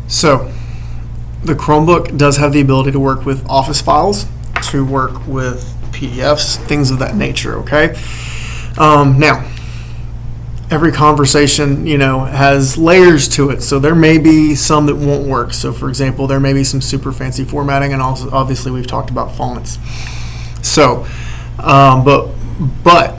So the Chromebook does have the ability to work with Office files, to work with PDFs, things of that nature, okay? Now, every conversation, has layers to it, so there may be some that won't work. So for example, there may be some super fancy formatting, and also obviously we've talked about fonts. So, but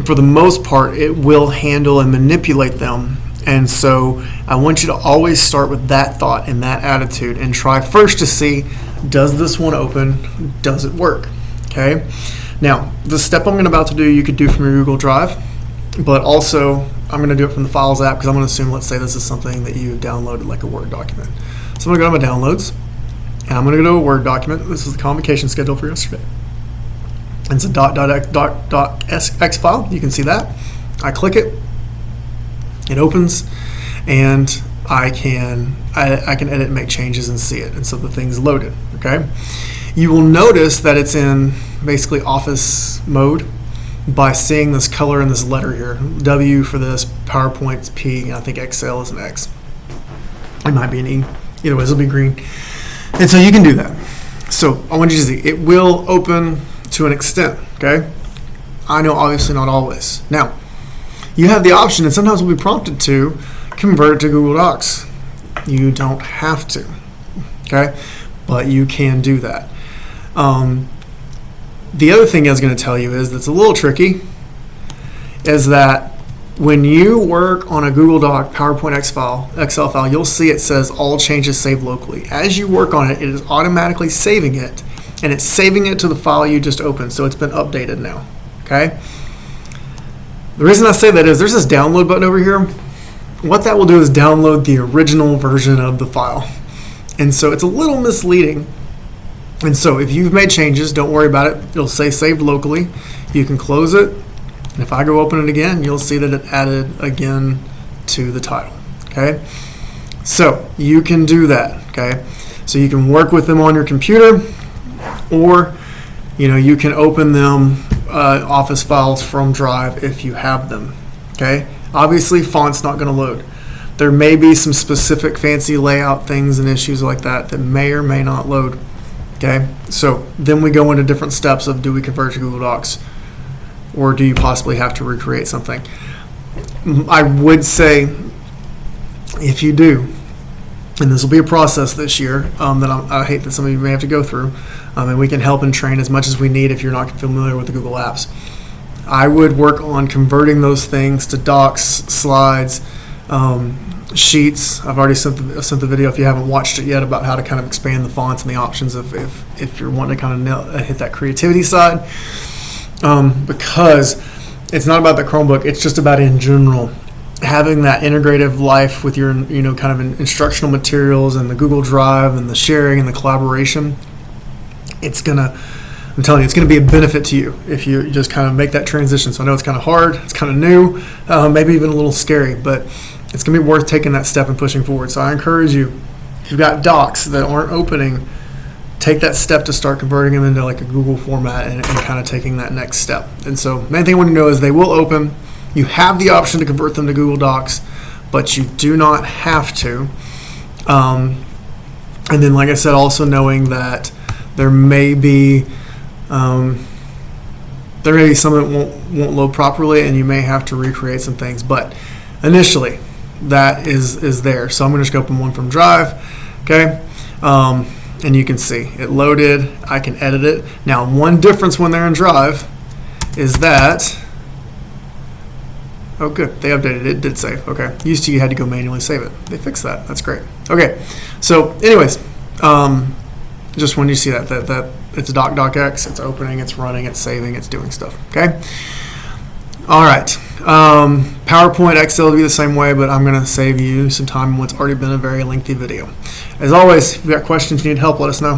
for the most part, it will handle and manipulate them. And so I want you to always start with that thought and that attitude and try first to see, does this one open? Does it work? Okay. Now, the step I'm about to do, you could do from your Google Drive, but also I'm going to do it from the Files app because I'm going to assume, let's say this is something that you downloaded like a Word document. So I'm going to go to my downloads and I'm going to go to a Word document. This is the convocation schedule for yesterday. And it's a .x file. You can see that. I click it. It opens, and I can edit and make changes and see it. And so the thing's loaded. Okay. You will notice that it's in basically Office mode by seeing this color and this letter here. W for this, PowerPoint's P, and I think Excel is an X. It might be an E. Either way, it'll be green. And so you can do that. So I want you to see, it will open to an extent, okay? I know obviously not always. Now, you have the option, and sometimes we'll be prompted to convert it to Google Docs. You don't have to, okay? But you can do that. The other thing I was going to tell you is that's a little tricky, is that when you work on a Google Doc, PowerPoint Excel file, you'll see it says all changes saved locally. As you work on it, it is automatically saving it, and it's saving it to the file you just opened, so it's been updated now, okay? The reason I say that is there's this download button over here. What that will do is download the original version of the file. And so it's a little misleading. And so if you've made changes, don't worry about it. It'll say saved locally. You can close it. And if I go open it again, you'll see that it added again to the title. Okay? So you can do that. Okay? So you can work with them on your computer, or you can open them Office files from Drive if you have them. Okay? Obviously, font's not going to load. There may be some specific fancy layout things and issues like that that may or may not load. Okay? So then we go into different steps of, do we convert to Google Docs, or do you possibly have to recreate something? I would say if you do, and this will be a process this year that I hate that some of you may have to go through, and we can help and train as much as we need if you're not familiar with the Google Apps. I would work on converting those things to docs, slides, sheets. I've already sent the video if you haven't watched it yet about how to kind of expand the fonts and the options if you're wanting to kind of hit that creativity side. Because it's not about the Chromebook, it's just about in general having that integrative life with your kind of instructional materials and the Google Drive and the sharing and the collaboration. I'm telling you, it's going to be a benefit to you if you just kind of make that transition. So I know it's kind of hard, it's kind of new, maybe even a little scary, but it's going to be worth taking that step and pushing forward. So I encourage you, if you've got docs that aren't opening, take that step to start converting them into like a Google format and kind of taking that next step. And so main thing I want you to know is they will open. You have the option to convert them to Google Docs, but you do not have to. And then, like I said, also knowing that there may be some that won't load properly, and you may have to recreate some things. But initially, that is there. So I'm going to just open one from Drive, okay? And you can see it loaded. I can edit it. Now, one difference when they're in Drive is that, oh good, they updated it. It did save. Okay. Used to you had to go manually save it. They fixed that. That's great. Okay. So anyways, just when you see that it's .docx, it's opening, it's running, it's saving, it's doing stuff. Okay. All right. PowerPoint, Excel will be the same way, but I'm going to save you some time in what's already been a very lengthy video. As always, if you've got questions, you need help, let us know.